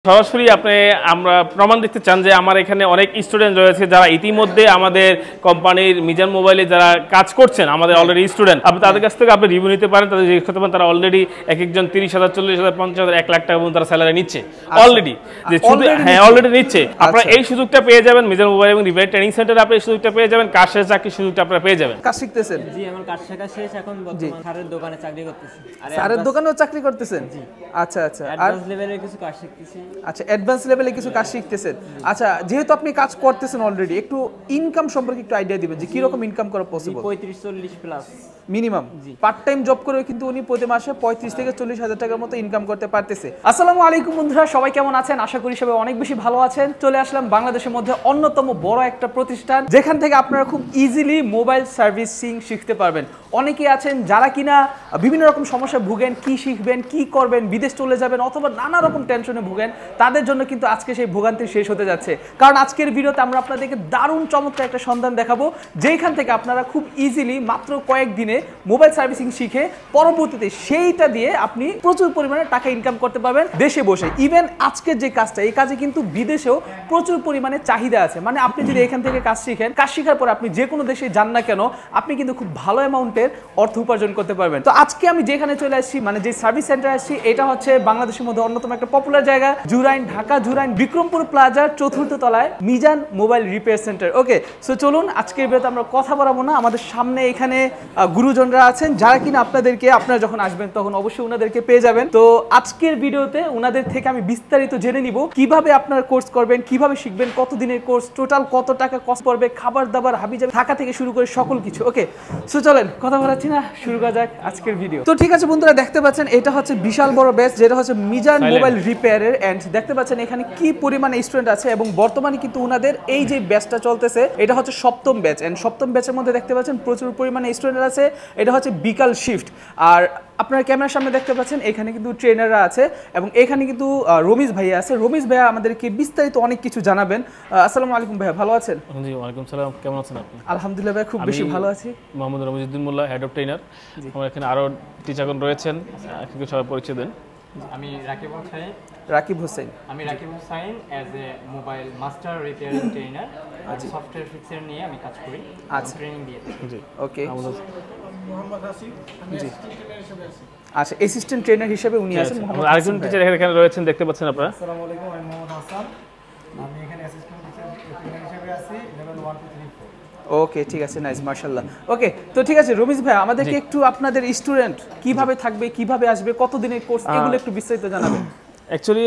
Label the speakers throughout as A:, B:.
A: সরাসরি আপনি আমরা প্রমাণ দেখতে চান যে আমার এখানে অনেক স্টুডেন্ট রয়েছে যারা ইতিমধ্যে আমাদের কোম্পানির মিজান মোবাইলে যারা কাজ করছেন আমাদের অলরেডি স্টুডেন্ট আপনি তাদের কাছ থেকে আপনি রিভিউ নিতে পারেন তাদের জিজ্ঞেস করতে পারেন তারা অলরেডি একজন 30,000 40,000 50,000 1 লাখ টাকা পর্যন্ত তারা স্যালারি নিচ্ছে অলরেডি যে শুধু হ্যাঁ অলরেডি নিচ্ছে আপনারা এই সুযোগটা পেয়ে যাবেন মিজান মোবাইল এবং রিপেয়ার ট্রেনিং সেন্টারে আপনি এই সুযোগটা পেয়ে যাবেন কাজ শেষ চাকরির সুযোগটা আপনারা পেয়ে যাবেন।
B: কাজ শিখতেছেন?
C: জি আমার কাজ শেখা শেষ এখন বর্তমানে স্যারের দোকানে চাকরি করতেছি।
B: স্যারের দোকানেও চাকরি করতেছেন? জি। আচ্ছা আচ্ছা।
C: অ্যাডভান্স লেভেলের কিছু কাজ শিখতেছি।
B: আচ্ছা অ্যাডভান্স লেভেলে কিছু কাজ শিখতেছেন। আচ্ছা যেহেতু আপনি কাজ করতেছেন অলরেডি একটু ইনকাম সম্পর্কে একটু আইডিয়া দিবেন যে কি রকম ইনকাম করা possible?
C: 35-40 plus
B: minimum. Part time job করে কিন্তু উনি প্রতি মাসে 35 থেকে 40,000 টাকার মতো ইনকাম করতে পারতেছে। আসসালামু আলাইকুম বন্ধুরা, সবাই কেমন আছেন? আশা করি সবাই অনেক বেশি ভালো আছেন। চলে আসলাম বাংলাদেশের মধ্যে অন্যতম বড় একটা প্রতিষ্ঠান যেখান থেকে আপনারা খুব ইজিলি মোবাইল সার্ভিসিং শিখতে পারবেন। অনেকেই আছেন যারা কিনা বিভিন্ন রকম সমস্যায় ভুগেন, কি শিখবেন, কি করবেন, বিদেশ চলে যাবেন অথবা নানা রকম টেনশনে ভুগেন, তাদের জন্য কিন্তু আজকে সেই ভোগান্তি শেষ হতে যাচ্ছে। কারণ আজকের ভিডিওতে আমরা আপনাদেরকে দারুণ চমৎকার একটা সন্ধান দেখাবো যেখান থেকে আপনারা খুব ইজিলি মাত্র কয়েকদিনে মোবাইল সার্ভিসিং শিখে পরবর্তীতে সেইটা দিয়ে আপনি প্রচুর পরিমাণে টাকা ইনকাম করতে পারবেন দেশে বসে। ইভেন আজকের যে কাজটা, এই কাজে কিন্তু বিদেশেও প্রচুর পরিমাণে চাহিদা আছে। মানে আপনি যদি এখান থেকে কাজ শিখেন, কাজ শেখার পর আপনি যে কোনো দেশে যান না কেন আপনি কিন্তু খুব ভালো অ্যামাউন্টের অর্থ উপার্জন করতে পারবেন। তো আজকে আমি যেখানে চলে আসছি, মানে যে সার্ভিস সেন্টার আসছি, এটা হচ্ছে বাংলাদেশের মধ্যে অন্যতম একটা পপুলার জায়গা, জুরাইন, ঢাকা জুরাইন বিক্রমপুর প্লাজার 4th তলায় মিজান মোবাইল রিপেয়ার সেন্টার। ওকে, সো চলুন আজকের ভিডিওতে আমরা কথা বলবো না, আমাদের সামনে এখানে গুরুজনরা আছেন যারা কিনা আপনাদেরকে আপনারা যখন আসবেন তখন অবশ্যই ওনাদেরকে পেয়ে যাবেন। তো আজকের ভিডিওতে ওনাদের থেকে আমি বিস্তারিত জেনে নিব কিভাবে আপনারা কোর্স করবেন, কিভাবে শিখবেন, কত দিনের কোর্স, টোটাল কত টাকা কস্ট পড়বে, খাবার দাবার হাবিজাবি থাকা থেকে শুরু করে সকল কিছু। ওকে, সো চলেন কথা বলাচ্ছি না, শুরু করা যাক আজকের ভিডিও। তো ঠিক আছে বন্ধুরা, দেখতে পাচ্ছেন এটা হচ্ছে বিশাল বড় ব্যাচ যেটা হচ্ছে মিজান মোবাইল রিপেয়ারের। এন্ড দেখতে পাচ্ছেন এখানে কি পরিমাণে স্টুডেন্ট আছে এবং বর্তমানে কিন্তু ওনাদের এই যে ব্যাচটা চলতেছে এটা হচ্ছে 7ম ব্যাচ। এন্ড 7ম ব্যাচের মধ্যে দেখতে পাচ্ছেন প্রচুর পরিমাণে স্টুডেন্ট আছে। এটা হচ্ছে বিকাল শিফট। আর আপনারা ক্যামেরার সামনে দেখতে পাচ্ছেন এখানে কিন্তু ট্রেনাররা আছে এবং এখানে কিন্তু রমিজ ভাইয়া আছে। রমিজ ভাইয়া আমাদেরকে বিস্তারিত অনেক কিছু জানাবেন। আসসালামু আলাইকুম ভাইয়া, ভালো আছেন?
A: জি ওয়ালাইকুম সালাম, কেমন আছেন আপনি?
B: আলহামদুলিল্লাহ ভাই, খুব বেশি ভালো আছি।
A: মোহাম্মদ রমিজউদ্দিন মোল্লা, হেড অফ ট্রেনার। আমার এখানে আরো টিচারগণ রয়েছেন, একটু সবাই পরিচয় দেন।
C: আমি রাকিব হোসেন।
B: রাকিব হোসেন।
C: আমি Rakib Hossain as a mobile master repairing trainer. আচ্ছা, সফটওয়্যার ফিক্সার নিয়ে আমি কাজ করি। আচ্ছা, ট্রেনিং দিয়ে থাকি।
A: জি
B: ওকে।
C: মোহাম্মদ হাসিব, আমি অ্যাসিস্ট্যান্ট ট্রেনার হিসেবে আছি।
B: আচ্ছা, অ্যাসিস্ট্যান্ট ট্রেনার হিসেবে উনি আছেন।
A: মোহাম্মদ আরেকজন টিচার এখানে রয়েছেন, দেখতে পাচ্ছেন আপনারা।
D: আসসালামু আলাইকুম, আমি মোহাম্মদ হাসান। আমি এখানে অ্যাসিস্ট্যান্ট ট্রেনার হিসেবে আছি, লেভেল 1 2 3 4।
B: ওকে, ঠিক আছে, নাইস, মাশাআল্লাহ। ওকে, তো ঠিক আছে রমিজ ভাই, আমাদেরকে একটু আপনাদের স্টুডেন্ট কিভাবে থাকবে, কিভাবে আসবে, কত দিনের কোর্স, এগুলো একটু বিস্তারিত জানাবেন।
A: অ্যাকচুয়ালি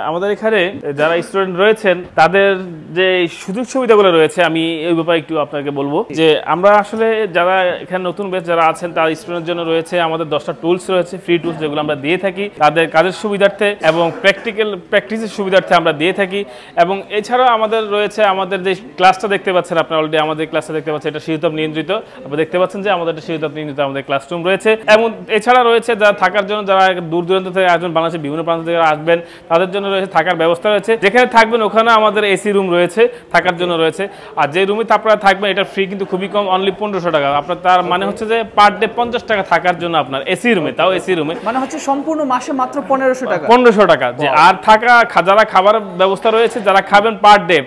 A: আমাদের এখানে যারা স্টুডেন্ট রয়েছেন তাদের যে সুযোগ সুবিধাগুলো রয়েছে আমি এই ব্যাপারে একটু আপনাকে বলবো যে আমরা আসলে যারা এখানে নতুন ব্যাচ যারা আছেন তার স্টুডেন্টের জন্য রয়েছে আমাদের 10টা টুলস রয়েছে, ফ্রি টুলস, যেগুলো আমরা দিয়ে থাকি তাদের কাজের সুবিধার্থে এবং প্র্যাকটিসের সুবিধার্থে আমরা দিয়ে থাকি। এবং এছাড়াও আমাদের রয়েছে আমাদের যে ক্লাসটা দেখতে পাচ্ছেন আপনারা, অলরেডি আমাদের ক্লাসটা দেখতে পাচ্ছেন, এটা শীতাপ নিয়ন্ত্রিত। আপনারা দেখতে পাচ্ছেন যে আমাদের শীতাপ নিয়ন্ত্রিত আমাদের ক্লাসরুম রয়েছে। এবং এছাড়া রয়েছে যারা থাকার জন্য, যারা দূর দূরান্ত থেকে আসবেন, বাংলাদেশের বিভিন্ন প্রান্ত থেকে আসবেন, তাদের জন্য রয়েছে থাকার ব্যবস্থা রয়েছে। যেখানে থাকবেন ওখানে আমাদের এসি রুম রয়েছে, থাকার জন্য রয়েছে। আর যে রুমে আপনারা থাকবেন এটা ফ্রি কিন্তু খুবই কম, অনলি 1500 টাকা। আপনার তার মানে হচ্ছে যে পার ডে 50 টাকা থাকার জন্য আপনার এসি রুমে, তাও এসি রুমে
B: মানে হচ্ছে সম্পূর্ণ মাসে মাত্র 1500 টাকা।
A: 1500 টাকা যে আর থাকা যারা খাবার ব্যবস্থা রয়েছে, যারা খাবেন পার ডে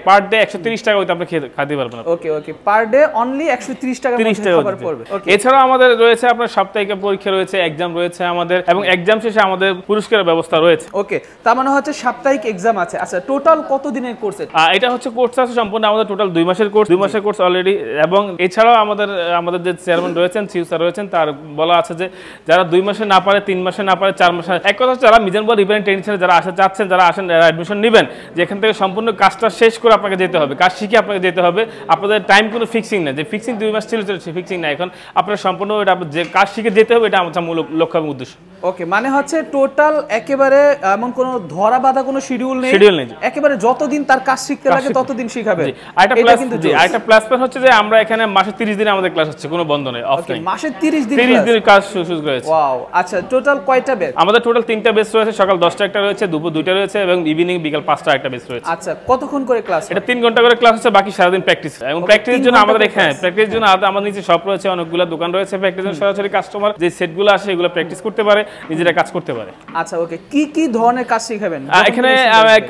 A: 130 টাকা হইতে আপনি খেতে পারবেন।
B: ওকে ওকে, পার ডে অনলি 130 টাকা খাবার পড়বে।
A: এছাড়াও আমাদের রয়েছে আপনার সাপ্তাহিক পরীক্ষা রয়েছে, এক্সাম রয়েছে আমাদের, এবং এক্সাম শেষে আমাদের পুরস্কারের ব্যবস্থা রয়েছে।
B: ওকে, তার মানে হচ্ছে সাপ্তাহিক এক্সাম আছে। আচ্ছা, টোটাল কত দিনের কোর্স?
A: এটা হচ্ছে কোর্স আছে সম্পূর্ণ আমাদের টোটাল 2 মাসের কোর্স, 2 মাসের কোর্স অলরেডি। এবং এছাড়াও আমাদের যে চেয়ারম্যান রয়েছেন, চিফ স্যার রয়েছেন, তার বলা আছে যে যারা 2 মাসে না পারে, 3 মাসে না পারে, 4 মাসে, এক কথা যারা মিজান মোবাইল রিপেয়ারিং ট্রেনিং সেন্টারে যারা আসতে চাচ্ছেন, যারা আসেন, যারা অ্যাডমিশন নেবেন, যে এখান থেকে সম্পূর্ণ কাজটা শেষ করে আপনাকে যেতে হবে, কাজ শিখে আপনাকে যেতে হবে। আপনাদের টাইম কোনো ফিক্সিং না, যে ফিক্সিং 2 মাস ছিল ফিক্সিং না, এখন আপনার সম্পূর্ণ যে কাজ শিখে যেতে হবে, এটা আমাদের মূল লক্ষ্য এবং উদ্দেশ্য।
B: ওকে, মানে হচ্ছে টোটাল একেবারে এমন কোনো ধরা বাঁধা কোনো শিডিউল নেই, একেবারে যতদিন তার কাজ শিখতে লাগে ততদিন শিখাবে।
A: এটা কিন্তু আরেকটা প্লাস পয়েন্ট হচ্ছে যে আমরা এখানে মাসে 30 দিন আমাদের ক্লাস হচ্ছে, কোনো বন্ধ নেই, অফ নেই।
B: মাসে 30 দিন
A: কাজ সুযোগ রয়েছে।
B: ওয়াও, আচ্ছা, টোটাল কয়টা ব্যাচ?
A: আমাদের টোটাল 3টা ব্যাচ রয়েছে, সকাল 10টা একটা রয়েছে, দুপুর 2টা রয়েছে, এবং ইভিনিং বিকাল 5টা একটা ব্যাচ রয়েছে।
B: আচ্ছা, কতক্ষণ করে ক্লাস?
A: এটা 3 ঘন্টা করে ক্লাস হচ্ছে, বাকি সারাদিন প্র্যাকটিস। এবং প্র্যাকটিসের জন্য আমাদের এখানে প্র্যাকটিসের জন্য আমাদের নিচে শপ রয়েছে, অনেকগুলো দোকান রয়েছে। প্র্যাকটিসের জন্য সরাসরি কাস্টমার যে সেটগুলো আসে এগুলো প্র্যাকটিস করতে পারে, নিজেরা কাজ করতে পারে।
B: আচ্ছা, ওকে, কি কি ধরনের ধরনের কাজ শিখাবেন?
A: এখানে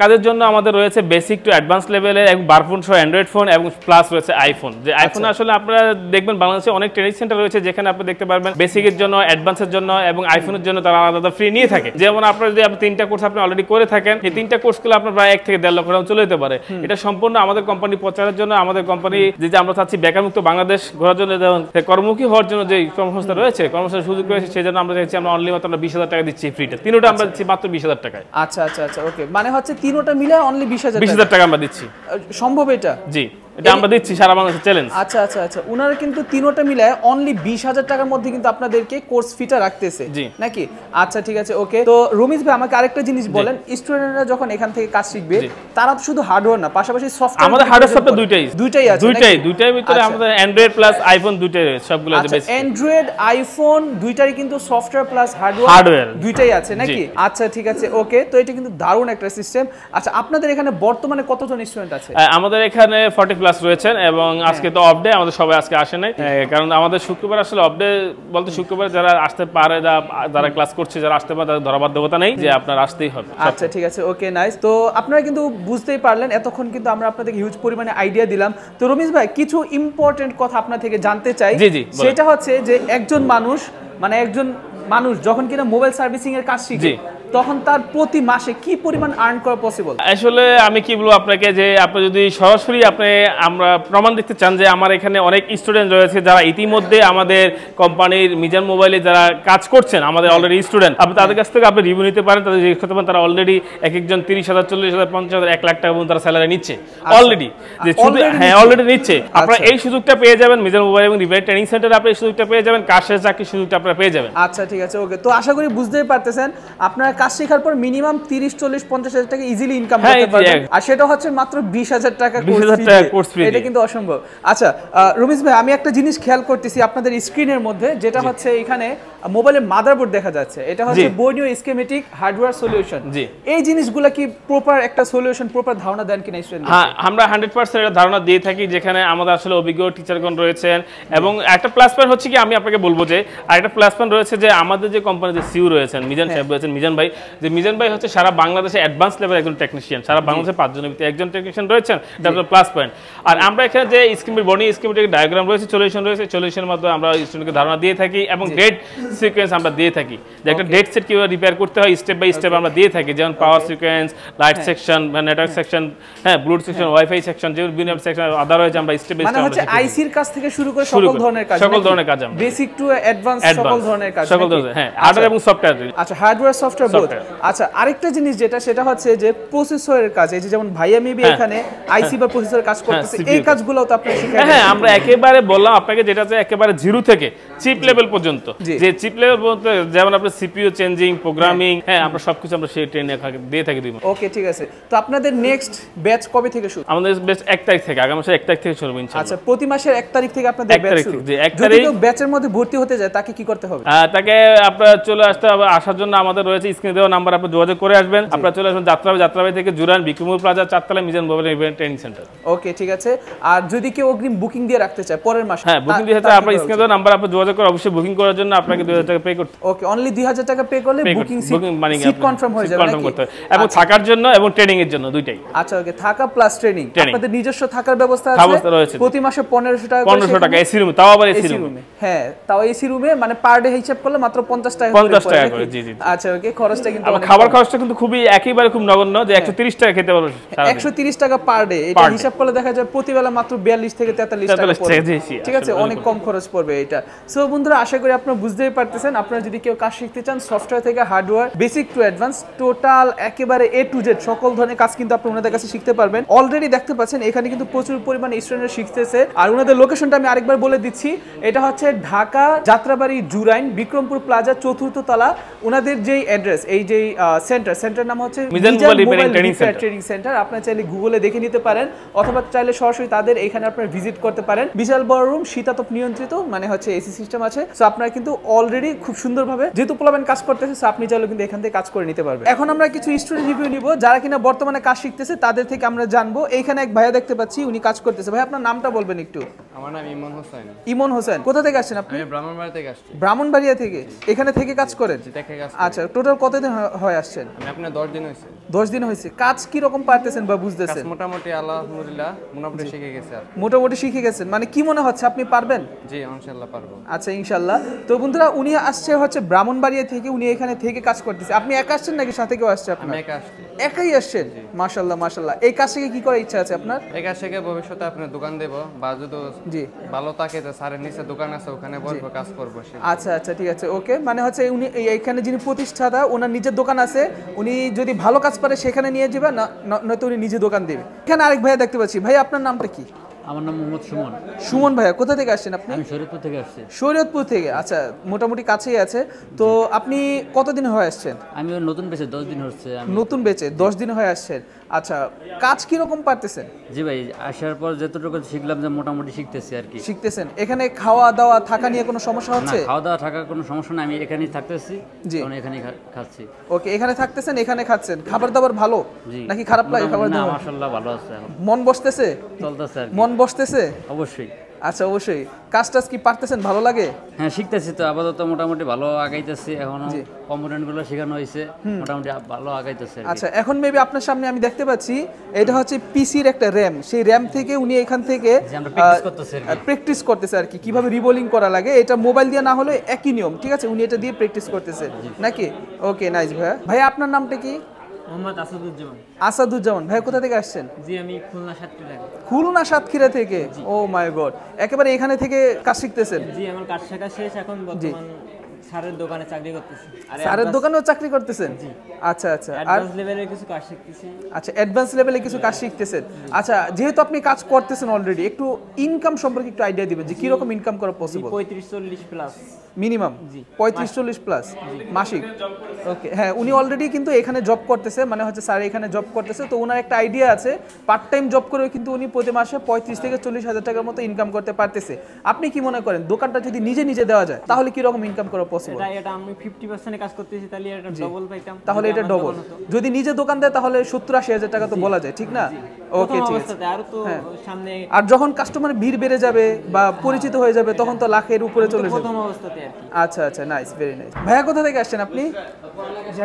A: কাজের জন্য আমাদের রয়েছে বেসিক টু অ্যাডভান্স লেভেলের এবং বারফোন সহ অ্যান্ড্রয়েড ফোন এবং প্লাস রয়েছে আইফোন। যে আইফোন আসলে আপনারা দেখবেন বাংলাদেশে অনেক ট্রেনিং সেন্টার রয়েছে যেখানে আপনি দেখতে পারবেন বেসিকের জন্য, অ্যাডভান্সের জন্য এবং আইফোনের জন্য তারা আলাদা ফ্রি নিয়ে থাকে। যেমন আপনার যদি আপনি 3টা কোর্স আপনি অলরেডি করে থাকেন, এই 3টা কোর্সগুলো আপনার প্রায় 1 থেকে 1.5 লক্ষ টাকা চলে যেতে পারে। এটা সম্পূর্ণ আমাদের কোম্পানি প্রচারের জন্য, আমাদের কোম্পানি যে আমরা চাচ্ছি বেকারমুক্ত বাংলাদেশ গড়ার জন্য, যেমন কর্মমুখী হওয়ার জন্য যে কর্মসংস্থান রয়েছে, কর্মসংস্থানের সুযোগ রয়েছে, সেই জন্য আমরা চাইছি আমরা অনলি মাত্র 20,000 টাকা দিচ্ছি ফ্রিতে। তিনটা আমরা দিচ্ছি মাত্র 20,000 টাকায়।
B: আচ্ছা আচ্ছা আচ্ছা, ওকে, মানে হচ্ছে তিনটা মিলে অনলি
A: 20,000 টাকা আমরা দিচ্ছি।
B: সম্ভব এটা?
A: জি, এটা আমরা দিচ্ছি সারা বাংলাদেশের চ্যালেঞ্জ।
B: আচ্ছা আচ্ছা আচ্ছা, উনারা কিন্তু তিনটা মিলে অনলি 20,000 টাকার মধ্যে কিন্তু আপনাদেরকে কোর্স ফিটা রাখতেছে নাকি? আচ্ছা ঠিক আছে, ওকে। তো রমিজ ভাই আমাকে আরেকটা জিনিস বলেন, স্টুডেন্টরা যখন এখান থেকে কাজ শিখবে তারা তো শুধু হার্ডওয়্যার না, পাশাপাশি সফটওয়্যার, আমাদের হার্ডওয়্যার সফটওয়্যার দুইটাই আছে।
A: দুইটার ভিতরে আমাদের অ্যান্ড্রয়েড প্লাস আইফোন দুইটাই রয়েছে, সবগুলো আছে বেসিক।
B: অ্যান্ড্রয়েড আইফোন দুইটারই কিন্তু সফটওয়্যার প্লাস হার্ডওয়্যার দুইটাই আছে নাকি? আচ্ছা ঠিক আছে, ওকে। তো এটা কিন্তু দারুণ একটা সিস্টেম। আচ্ছা, আপনাদের এখানে বর্তমানে কতজন স্টুডেন্ট আছে?
A: আমাদের এখানে 40 প্লাস রয়েছেন এবং আজকে তো অফ ডে, আমাদের সবাই আজকে আসে নাই, কারণ আমাদের শুক্রবার আসলে অফ ডে বলতে শুক্রবার যারা আসতে পারে, যারা ক্লাস করছে, যারা আসতে পারে, তাদের ধরাবাধ্যতা নেই যে আপনার আসতেই হবে।
B: আচ্ছা ঠিক আছে, ওকে, নাইস। তো আপনারা কিন্তু বুঝতেই পারলেন, এতক্ষণ কিন্তু আমরা আপনাদের হিউজ পরিমাণে আইডিয়া দিলাম। তো রমিজ ভাই, কিছু ইম্পর্টেন্ট কথা আপনার থেকে জানতে চাই। সেটা হচ্ছে যে একজন মানুষ যখন কিনা মোবাইল সার্ভিসিং এর কাজ শিখে, তখন তার প্রতি মাসে কি পরিমাণ আর্ন করা পসিবল?
A: আসলে আমি কি বলবো আপনাকে, যে আপনি যদি সরাসরি আমরা প্রমাণ দেখতে চান যে আমার এখানে অনেক স্টুডেন্ট রয়েছে যারা ইতিমধ্যে আমাদের কোম্পানির মিজান মোবাইলে যারা কাজ করছেন, আমাদের অলরেডি স্টুডেন্ট, আপনি তাদের কাছ থেকে আপনি রিভিউ নিতে পারেন, তাদের জিজ্ঞেস করতে পারেন। তারা অলরেডি একজন 30,000, 40,000, 50,000, 1 লাখ টাকা পর্যন্ত তারা স্যালারি নিচ্ছে অলরেডি। অলরেডি নিচ্ছে। আপনারা এই সুযোগটা পেয়ে যাবেন মিজান মোবাইল এবং রিভাইড ট্রেনিং সেন্টারে, আপনি এই সুযোগটা পেয়ে যাবেন, কাজ শেষে চাকরির সুযোগটা আপনারা পেয়ে যাবেন।
B: আচ্ছা ঠিক আছে, ওকে। তো আশা করি বুঝতেই পারতেছেন, আপনারা কাজ শেখার পর মিনিমাম 30, 40, 50,000 টাকা ইজিলি ইনকাম করতে পারবেন, আর সেটা হচ্ছে মাত্র 20,000 টাকা কোর্স ফি। এটা কিন্তু অসম্ভব। আচ্ছা রমিজ ভাই, আমি একটা জিনিস খেয়াল করতেছি আপনাদের স্ক্রিনের মধ্যে, যেটা হচ্ছে এখানে মোবাইলের মাদারবোর্ড দেখা যাচ্ছে, এটা হচ্ছে বোর্নিও স্কিমেটিক হার্ডওয়্যার সলিউশন। এই জিনিসগুলো কি প্রপার একটা সলিউশন, প্রপার ধারণা দেন কিনা স্টুডেন্ট?
A: হ্যাঁ, আমরা 100% এটা ধারণা দিয়ে থাকি, যেখানে আমাদের আসলে অভিজ্ঞ টিচারগণ রয়েছেন। এবং একটা প্লাস পয়েন্ট হচ্ছে কি, আমি আপনাকে বলবো যে আরেকটা প্লাস পয়েন্ট রয়েছে যে আমাদের যে কোম্পানির যে সিইও রয়েছেন, মিজান সাহেব রয়েছেন, মিজান ভাই হচ্ছে সারা বাংলাদেশে অ্যাডভান্স লেভেল একজন টেকনিশিয়ান, সারা বাংলাদেশে 5 জনের ভিতরে একজন টেকনিশিয়ান রয়েছেন, এটা প্লাস পয়েন্ট। আর আমরা এখানে যে বোর্নিও স্কিমেটিক ডায়াগ্রাম রয়েছে, সলিউশনের মাধ্যমে আমরা স্টুডেন্টকে ধারণা দিয়ে থাকি এবং ডেট সিকোয়েন্স আমরা দিয়ে থাকি, যে একটা ডেট সেট কিভাবে রিপেয়ার করতে হয় স্টেপ বাই স্টেপ আমরা দিয়ে থাকি, যেমন power sequence, light section, network section, bluetooth section, wifi section, যেগুলো বিনম সেকশন আদার হয়েছে, আমরা স্টেপ বাই স্টেপ
B: মানে হচ্ছে আইসির কাজ থেকে শুরু করে সকল ধরনের কাজ আমরা বেসিক টু অ্যাডভান্স সকল ধরনের কাজ,
A: হার্ডওয়্যার এবং সফটওয়্যার।
B: আচ্ছা, হার্ডওয়্যার সফটওয়্যার বোথ। আচ্ছা, আরেকটা জিনিস যেটা হচ্ছে যে প্রসেসরের কাজ, এই যে যেমন ভাইয়া মেবি এখানে আইসি বা প্রসেসরের কাজ করতেছে, এই কাজগুলো তো আপনি শিখাবেন?
A: হ্যাঁ, আমরা একেবারে বললাম আপনাকে, যেটা হচ্ছে একেবারে জিরো থেকে চিপ লেভেল পর্যন্ত, যে চিপ লেভেল পর্যন্ত যেমন আপনি সিপিইউ চেঞ্জিং, প্রোগ্রামিং, আমরা সবকিছু আমরা সেই ট্রেনিং দিয়ে থাকি।
B: ওকে ঠিক আছে। তো আপনাদের নেক্সট ব্যাচ কবে থেকে শুরু?
A: আমাদের ব্যাচ 1 তারিখ থেকে, আগামী মাসের 1 তারিখ থেকে শুরু হবে ইনশাআল্লাহ।
B: আচ্ছা, প্রতি মাসের 1 তারিখ থেকে আপনাদের ব্যাচ শুরু? যদি কেউ ব্যাচের মধ্যে ভর্তি হতে যায় তাকে কি করতে হবে?
A: তাকে আপনারা চলে আসতে হবে, আসার জন্য আমাদের রয়েছে স্ক্রিনে দেওয়া নাম্বার, আপনি যোগাযোগ করে আসবেন। আপনারা চলে আসবেন যাত্রাবাড়ি থেকে জুরান বিক্রমপুর প্লাজা 4 তলায় Mizan mobile event training center.
B: Okay ঠিক আছে। আর যদি কেউ অগ্রিম বুকিং দিয়ে রাখতে চায় পরের মাসে?
A: হ্যাঁ, বুকিং দিয়ে রাখতে আপনার স্ক্রিনে দেওয়া নাম্বার আপনি যোগাযোগ করে অবশ্যই বুকিং করার জন্য আপনাকে 2,000 টাকা পে করতে।
B: ওকে, অনলি 2,000 টাকা পে করলে বুকিং সিট কনফার্ম হয়ে যাবে
A: নাকি? এবং থাকার জন্য এবং ট্রেনিং এর জন্য দুইটাই।
B: আচ্ছা, ওকে, থাকা প্লাস ট্রেনিং। আপনাদের নিজস্ব থাকার ব্যবস্থা আছে? প্রতি মাসে 1500 টাকা
A: এসি রুমে, তাও আবার এসি রুমে।
B: হ্যাঁ, তাও এসি রুমে, মানে পার ডে হিসাব করলে মাত্র 50 টাকা
A: করে। জি জি।
B: আচ্ছা, ওকে, খরচটা কিন্তু
A: খাবার খরচটা কিন্তু খুবই একেবারে খুব নগণ্য, যে 130 টাকা খেতে পারবে,
B: 130 টাকা পার ডে। এটা হিসাব করলে দেখা যায় প্রতিবেলা মাত্র 42 থেকে 43 টাকা পড়বে। ঠিক আছে, অনেক কম খরচ পড়বে এটা। সো বন্ধুরা, আশা করি আপনারা বুঝতেই পারতেছেন, আপনারা যদি কেউ কাজ শিখতে চান, সফটওয়্যার থেকে hardware, basic to advance, total একেবারে A to Z সকল ধরনের কাজ কিন্তু আপনি ওনাদের কাছে শিখতে পারবেন। অলরেডি দেখতে পাচ্ছেন এখানে কিন্তু প্রচুর পরিমাণে স্টুডেন্টরা শিখতেছে। আর ওনাদের লোকেশনটা আমি আরেকবার বলে দিচ্ছি, এটা হচ্ছে ঢাকা যাত্রাবাড়ি জুরাইন বিক্রমপুর প্লাজা 4th তলা। ওনাদের যেই অ্যাড্রেস, এই যে সেন্টার নাম হচ্ছে মিজান মোবাইল ট্রেনিং সেন্টার। আপনারা চাইলে গুগলে দেখে নিতে পারেন, অথবা চাইলে সরাসরি তাদের এখানে আপনারা ভিজিট করতে পারেন। বিশাল বড় রুম, শীতাতপ নিয়ন্ত্রিত, মানে হচ্ছে এসি সিস্টেম আছে। সো আপনারা কিন্তু অলরেডি খুব সুন্দরভাবে, যেহেতু পোলাবেন কাজ করতেছে, সো আপনি চাইলে কিন্তু এখান থেকে কাজ করে নিতে পারবেন। এখন আমরা কিছু স্টুডেন্ট রিভিউ নিব যারা কিনা বর্তমানে কাজ শিখতেছে, তাদের থেকে আমরা জানবো। এইখানে এক ভাইয়া দেখতে পাচ্ছি, উনি কাজ করতেছে। ভাই, আপনার নামটা বলবেন একটু?
C: আমার নাম ইমন হোসেন।
B: ইমন হোসেন, কোথা থেকে আসছেন আপনি?
C: আমি ব্রাহ্মণবাড়িয়া থেকে আসছি।
B: ব্রাহ্মণবাড়িয়া থেকে। এখানে থেকে কাজ করেন?
C: দেখে কাজ।
B: আচ্ছা, টোটাল কতদিন হয়ে আসছেন?
C: আমি আপনার 10 দিন হয়েছে।
B: 10 দিন হয়েছে। কাজ কি রকম পারতেছেন বা
C: কাজ
B: বুঝতেছেন?
C: মোটামুটি আলহামদুলিল্লাহ মোটামুটি শিখে গেছে আর।
B: মোটামুটি শিখে গেছেন, মানে কি মনে হচ্ছে আপনি পারবেন?
C: জি ইনশাআল্লাহ পারবো।
B: আচ্ছা ইনশাল্লাহ। তো বন্ধুরা, উনি আসছে হচ্ছে ব্রাহ্মণবাড়িয়া থেকে, উনি এখানে থেকে কাজ করতেছে। আপনি একা আসছেন নাকি সাথে কেউ আসছে আপনার?
C: আমি একা আসছি।
B: একাই আসছেন? মাশাআল্লাহ মাশাআল্লাহ। এই কাজ থেকে কি করার ইচ্ছা আছে আপনার?
C: এই কাজ থেকে ভবিষ্যতে আপনার দোকান দেব, বা যদি
B: জি।
C: ভালো থাকে তো স্যারের নিচে দোকান আছে ওখানে বসবো, কাজ করবো।
B: আচ্ছা আচ্ছা, ঠিক আছে, ওকে। মানে হচ্ছে উনি এখানে যিনি প্রতিষ্ঠাতা, ওনার নিজের দোকান আছে, উনি যদি ভালো কাজ পারে সেখানে নিয়ে যাবে, নয়তো উনি নিজে দোকান দেবে। এখানে আরেক ভাইয়া দেখতে পাচ্ছি। ভাই আপনার নামটা কি?
E: আমার নাম মোহাম্মদ সুমন।
B: সুমন ভাইয়া, কোথা থেকে আসছেন আপনি?
E: আমি শরীয়তপুর থেকে আসছি।
B: শরীয়তপুর থেকে, আচ্ছা, মোটামুটি কাছেই আছে। তো আপনি কতদিন হয়ে আসছেন?
E: আমি ওই নতুন বেচে 10 দিন হচ্ছে।
B: নতুন বেচে 10 দিন হয়ে আসছেন। আচ্ছা, কাজ কি রকম পারতেছেন?
E: জি ভাই, আসার পর যতটুকু শিখলাম যে মোটামুটি শিখতেছি আর কি।
B: শিখতেছেন। এখানে খাওয়া দাওয়া থাকা নিয়ে কোনো সমস্যা
E: না,
B: হচ্ছে?
E: খাওয়া দাওয়া থাকার কোনো সমস্যা না, আমি এখানেই থাকতেছি।
B: জি।
E: কারণ এখানেই খাচ্ছি।
B: ওকে, এখানে থাকতেছেন, এখানে খাচ্ছেন। খাবার দাবার ভালো
E: জি।
B: নাকি খারাপ লাগে খাবার
E: না,
B: দাবার?
E: মাশাআল্লাহ ভালো আছে এখন।
B: মন বসতেছে?
E: চলতেছে আর কি।
B: মন বসতেছে?
E: অবশ্যই।
B: আচ্ছা, অবশ্যই। কাজ টাজ কি পারতেছেন? ভালো লাগে?
E: হ্যাঁ, শিখতেছি তো আপাতত মোটামুটি ভালো আগাইতেছি। এখনো
B: জি।
E: কম্পোনেন্টগুলো শেখানো হয়েছে, মোটামুটি ভালো আগাইতেছে আর কি।
B: আচ্ছা, এখন মেবি আপনার সামনে আমি দেখতে পাচ্ছি এটা হচ্ছে পিসির একটা র্যাম। সেই র্যাম থেকে উনি এখান থেকে
E: যে আমরা প্র্যাকটিস করতেছি আর কি।
B: প্র্যাকটিস করতেছে আর কি, কিভাবে রিবোলিং করা লাগে। এটা মোবাইল দিয়ে না হলে একই নিয়ম, ঠিক আছে? উনি এটা দিয়ে প্র্যাকটিস করতেছে নাকি? ওকে, নাইস ভাইয়া। ভাইয়া আপনার নামটা কি?
F: মোহাম্মদ আসাদুজ্জামান।
B: আসাদুজ্জামান। ভাই কোথা থেকে আসছেন?
F: জি, আমি খুলনা সাতক্ষীরা থেকে।
B: খুলনা সাতক্ষীরা থেকে? ও মাই গড, একেবারে এখানে থেকে কাজ শিখতেছেন?
F: জি, আমার কাজ শেখা শেষ, এখন বর্তমান স্যারের দোকানে চাকরি করতেছি।
B: স্যারের দোকানেও চাকরি করতেছেন? আচ্ছা আচ্ছা। আর
F: অ্যাডভান্স লেভেলের কিছু কাজ শিখতেছি।
B: আচ্ছা, অ্যাডভান্স লেভেলে কিছু কাজ শিখতেছেন। আচ্ছা, যেহেতু আপনি কাজ করতেছেন অলরেডি, একটু ইনকাম সম্পর্কে একটু আইডিয়া দিবেন যে কিরকম ইনকাম করা পসিবল?
F: 35-40 প্লাস
B: মিনিমাম 35-40 প্লাস মাসিক। ওকে, হ্যাঁ, উনি অলরেডি কিন্তু এখানে জব করতেছে, মানে হচ্ছে স্যার এখানে জব করতেছে। তো ওনার একটা আইডিয়া আছে, পার্ট টাইম জব করেও কিন্তু উনি প্রতি মাসে 35 থেকে 40 হাজার টাকার মতো ইনকাম করতে পারতেছে। আপনি কি মনে করেন দোকানটা যদি নিজে নিজে দেওয়া যায় তাহলে কি রকম ইনকাম করা পসিবল?
F: এটা আমি 50% কাজ করতেছি, তাহলে এটা ডবল পাইতাম।
B: তাহলে এটা ডবল। যদি নিজে দোকান দেয় তাহলে 70-80 হাজার টাকা তো বলা যায়, ঠিক না? ওকে, ঠিক আছে।
F: আর তো সামনে
B: আর যখন কাস্টমার ভিড় বেড়ে যাবে বা পরিচিত হয়ে যাবে তখন তো লাখের উপরে চলে যাবে।
F: প্রথম অবস্থাতে আর কি।
B: আচ্ছা আচ্ছা, নাইস, ভেরি নাইস। ভাইয়া কোথা থেকে আসছেন আপনি?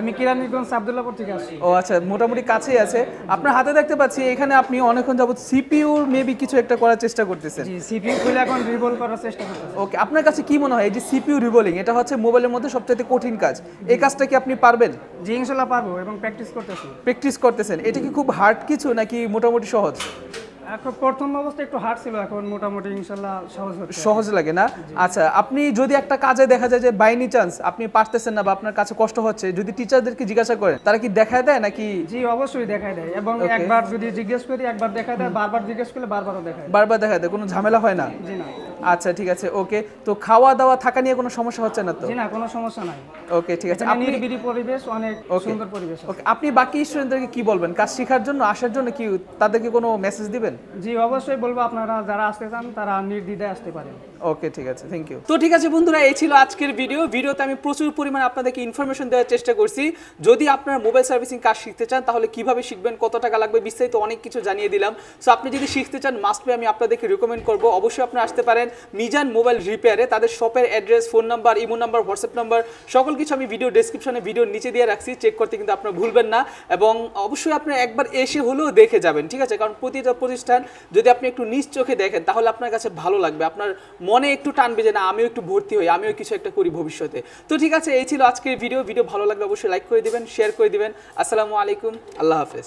D: আমি কিরানীগঞ্জ আব্দুল্লাহপুর থেকে আসছি।
B: ও আচ্ছা, মোটামুটি কাছেই আছে। আপনার হাতে দেখতে পাচ্ছি এখানে আপনি অনেকক্ষণ যাবত সিপিইউর মেবি কিছু একটা করার চেষ্টা করতেছেন।
D: জি, সিপিইউ খুলে এখন রিভল করার চেষ্টা করতেছি।
B: ওকে, আপনার কাছে কি মনে হয় এই যে সিপিইউ রিবোলিং, এটা হচ্ছে মোবাইলের মধ্যে সবচেয়ে কঠিন কাজ, এই কাজটা কি আপনি পারবেন?
D: জি, ইনশাআল্লাহ পারবো এবং প্র্যাকটিস করতেছি।
B: প্র্যাকটিস করতেছেন। এটা কি খুব হার্ড কিছু নাকি মোটামুটি সহজ?
D: এখন প্রথম অবস্থায় একটু হার্ড ছিল, এখন মোটামুটি ইনশাআল্লাহ সহজ হচ্ছে।
B: সহজ লাগে না? আচ্ছা, আপনি যদি একটা কাজে দেখা যায় যে বাই এনি চান্স আপনি পারতেছেন না বা আপনার কাছে কষ্ট হচ্ছে, যদি টিচারদেরকে জিজ্ঞাসা করেন তারা কি দেখায় দেয় নাকি?
D: জি, অবশ্যই দেখায় দেয়, এবং
B: Okay.
D: একবার যদি জিজ্ঞেস করি একবার দেখায় দেয়, বারবার জিজ্ঞেস করলে বারবারও দেখায়।
B: বারবার দেখায় দেয়, কোনো ঝামেলা হয় না?
D: জি না।
B: আচ্ছা, ঠিক আছে, ওকে। তো খাওয়া দাওয়া থাকা নিয়ে কোনো সমস্যা হচ্ছে না তো?
D: জি না, কোনো সমস্যা নাই।
B: ওকে, ঠিক আছে।
D: এখানে
B: আপনি
D: নিরিবিলি পরিবেশ, অনেক
B: Okay.
D: সুন্দর পরিবেশ আছে।
B: ওকে, আপনি বাকি স্টুডেন্টদেরকে কি বলবেন কাজ শেখার জন্য, আসার জন্য? কি তাদেরকে কোনো মেসেজ দিবেন?
D: জি, অবশ্যই বলবো, আপনারা যারা আসতে চান তারা নির্দ্বিধায় আসতে পারেন।
B: ওকে, ঠিক আছে, থ্যাংক ইউ। তো ঠিক আছে বন্ধুরা, এই ছিল আজকের ভিডিওতে আমি প্রচুর পরিমাণে আপনাদেরকে ইনফরমেশন দেওয়ার চেষ্টা করছি। যদি আপনারা মোবাইল সার্ভিসিং কাজ শিখতে চান তাহলে কিভাবে শিখবেন, কত টাকা লাগবে, বিস্তারিত অনেক কিছু জানিয়ে দিলাম। সো আপনি যদি শিখতে চান মাস্ট বি আমি আপনাদেরকে রিকমেন্ড করব, অবশ্যই আপনারা আসতে পারেন মিজান মোবাইল রিপেয়ারে। তাদের শপের address, phone number, imo number, WhatsApp number সকল কিছু আমি ভিডিও ডেসক্রিপশনে, ভিডিওর নিচে দিয়ে রাখছি, চেক করতে কিন্তু আপনারা ভুলবেন না। এবং অবশ্যই আপনারা একবার এসে হলেও দেখে যাবেন, ঠিক আছে? কারণ প্রতিটা প্রতিষ্ঠান যদি আপনি একটু নিজ চোখে দেখেন তাহলে আপনার কাছে ভালো লাগবে, আপনার মনে একটু টানবে যে না আমিও একটু ভর্তি হই, আমিও কিছু একটা করি ভবিষ্যতে। তো ঠিক আছে, এই ছিল আজকের ভিডিও ভালো লাগলে অবশ্যই লাইক করে দিবেন, শেয়ার করে দিবেন। আসসালামু আলাইকুম, আল্লাহ হাফেজ।